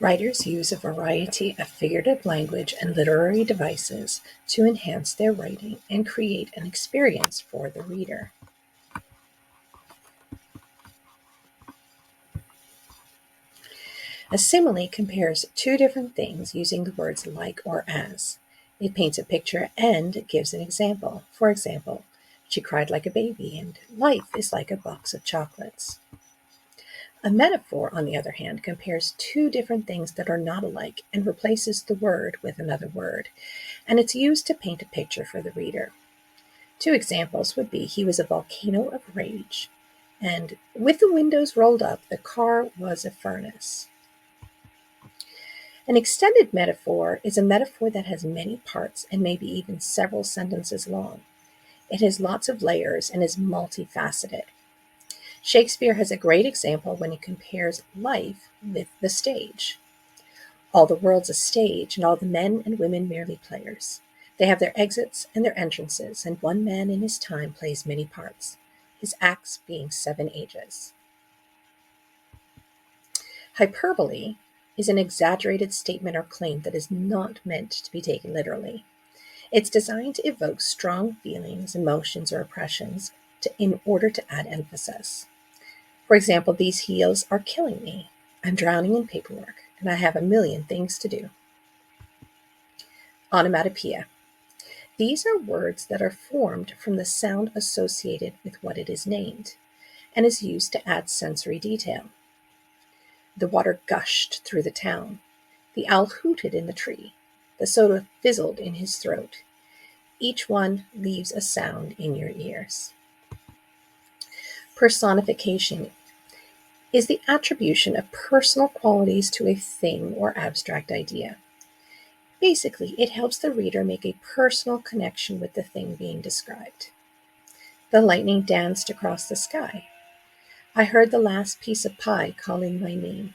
Writers use a variety of figurative language and literary devices to enhance their writing and create an experience for the reader. A simile compares two different things using the words like or as. It paints a picture and gives an example. For example, she cried like a baby, and life is like a box of chocolates. A metaphor, on the other hand, compares two different things that are not alike and replaces the word with another word, and it's used to paint a picture for the reader. Two examples would be he was a volcano of rage, and with the windows rolled up, the car was a furnace. An extended metaphor is a metaphor that has many parts and maybe even several sentences long. It has lots of layers and is multifaceted. Shakespeare has a great example when he compares life with the stage. All the world's a stage, and all the men and women merely players. They have their exits and their entrances, and one man in his time plays many parts, his acts being 7 ages. Hyperbole is an exaggerated statement or claim that is not meant to be taken literally. It's designed to evoke strong feelings, emotions, or impressions in order to add emphasis. For example, these heels are killing me. I'm drowning in paperwork, and I have a million things to do. Onomatopoeia. These are words that are formed from the sound associated with what it is named, and is used to add sensory detail. The water gushed through the town. The owl hooted in the tree. The soda fizzled in his throat. Each one leaves a sound in your ears. Personification is the attribution of personal qualities to a thing or abstract idea. Basically, it helps the reader make a personal connection with the thing being described. The lightning danced across the sky. I heard the last piece of pie calling my name.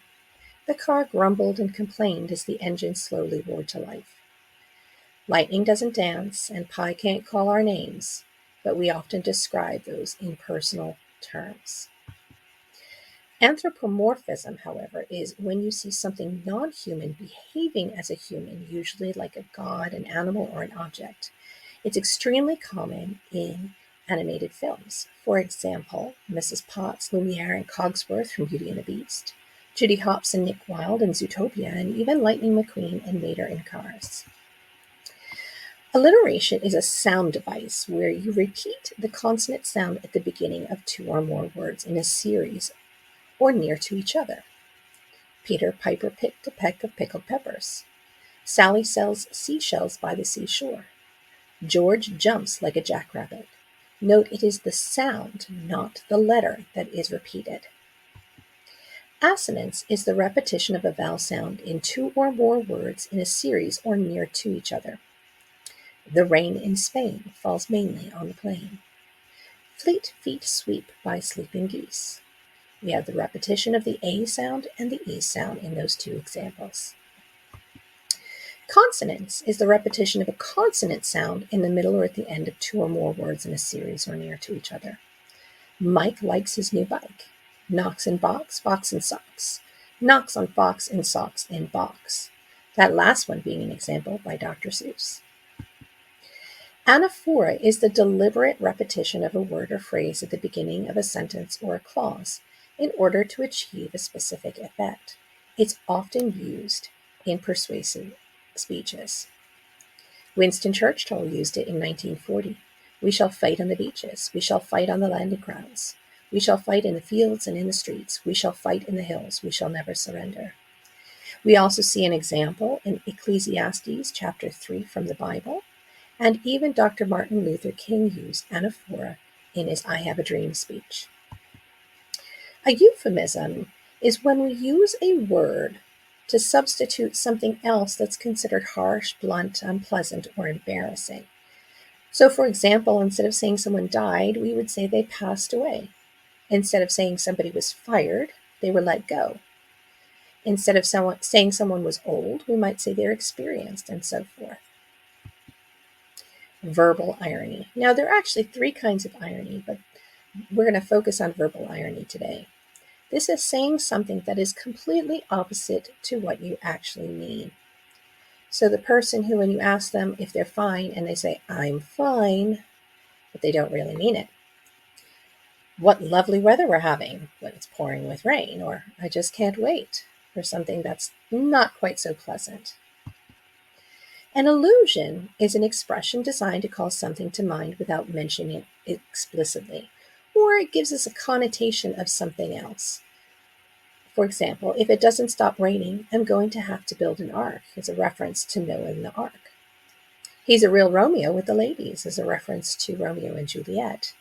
The car grumbled and complained as the engine slowly roared to life. Lightning doesn't dance, and pie can't call our names, but we often describe those in personal terms. Anthropomorphism, however, is when you see something non-human behaving as a human, usually like a god, an animal, or an object. It's extremely common in animated films. For example, Mrs. Potts, Lumiere, and Cogsworth from Beauty and the Beast, Judy Hopps and Nick Wilde in Zootopia, and even Lightning McQueen and Mater in Cars. Alliteration is a sound device where you repeat the consonant sound at the beginning of two or more words in a series or near to each other. Peter Piper picked a peck of pickled peppers. Sally sells seashells by the seashore. George jumps like a jackrabbit. Note it is the sound, not the letter, that is repeated. Assonance is the repetition of a vowel sound in two or more words in a series or near to each other. The rain in Spain falls mainly on the plain. Fleet feet sweep by sleeping geese. We have the repetition of the A sound and the E sound in those two examples. Consonance is the repetition of a consonant sound in the middle or at the end of two or more words in a series or near to each other. Mike likes his new bike. Knocks in box, fox in socks. Knocks on fox in socks in box. That last one being an example by Dr. Seuss. Anaphora is the deliberate repetition of a word or phrase at the beginning of a sentence or a clause in order to achieve a specific effect. It's often used in persuasive speeches. Winston Churchill used it in 1940. We shall fight on the beaches. We shall fight on the landing grounds. We shall fight in the fields and in the streets. We shall fight in the hills. We shall never surrender. We also see an example in Ecclesiastes chapter 3 from the Bible, and even Dr. Martin Luther King used anaphora in his I Have a Dream speech. A euphemism is when we use a word to substitute something else that's considered harsh, blunt, unpleasant, or embarrassing. So, for example, instead of saying someone died, we would say they passed away. Instead of saying somebody was fired, they were let go. Instead of saying someone was old, we might say they're experienced, and so forth. Verbal irony. Now, there are actually 3 kinds of irony, but we're going to focus on verbal irony today. This is saying something that is completely opposite to what you actually mean. So the person who, when you ask them if they're fine and they say, I'm fine, but they don't really mean it. What lovely weather we're having when it's pouring with rain, or I just can't wait, or something that's not quite so pleasant. An allusion is an expression designed to call something to mind without mentioning it explicitly, or it gives us a connotation of something else. For example, if it doesn't stop raining, I'm going to have to build an ark is a reference to Noah and the ark. He's a real Romeo with the ladies is a reference to Romeo and Juliet.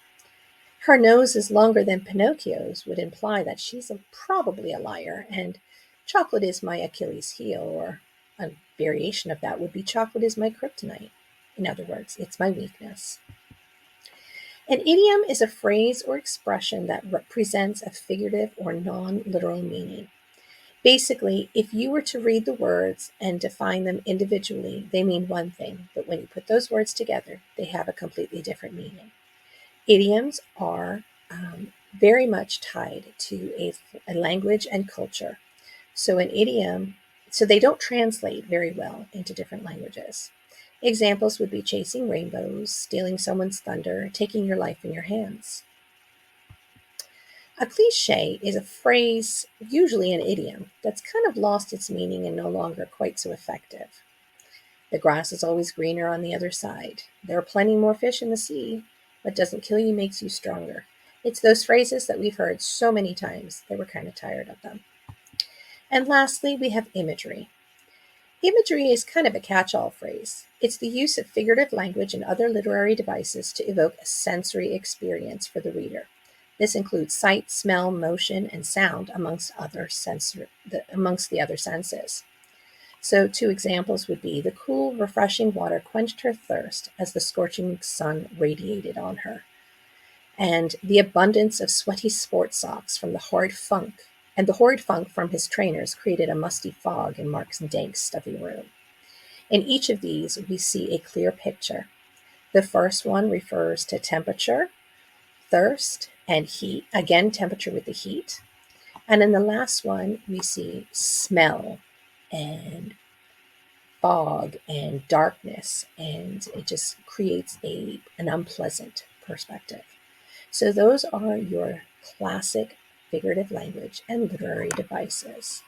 Her nose is longer than Pinocchio's would imply that she's probably a liar, and chocolate is my Achilles heel, or a variation of that would be chocolate is my kryptonite. In other words, it's my weakness. An idiom is a phrase or expression that represents a figurative or non-literal meaning. Basically, if you were to read the words and define them individually, they mean one thing, but when you put those words together, they have a completely different meaning. Idioms are very much tied to a language and culture. So an idiom, so they don't translate very well into different languages. Examples would be chasing rainbows, stealing someone's thunder, taking your life in your hands. A cliche is a phrase, usually an idiom, that's kind of lost its meaning and no longer quite so effective. The grass is always greener on the other side. There are plenty more fish in the sea. What doesn't kill you makes you stronger. It's those phrases that we've heard so many times that we're kind of tired of them. And lastly, we have imagery. Imagery is kind of a catch-all phrase. It's the use of figurative language and other literary devices to evoke a sensory experience for the reader. This includes sight, smell, motion, and sound amongst the other senses. So 2 examples would be the cool, refreshing water quenched her thirst as the scorching sun radiated on her, and the abundance of sweaty sports socks from the horrid funk from his trainers created a musty fog in Mark's dank, stuffy room. In each of these, we see a clear picture. The first one refers to temperature, thirst, and heat. Again, temperature with the heat. And in the last one, we see smell and fog and darkness, and it just creates an unpleasant perspective. So those are your classic figurative language and literary devices.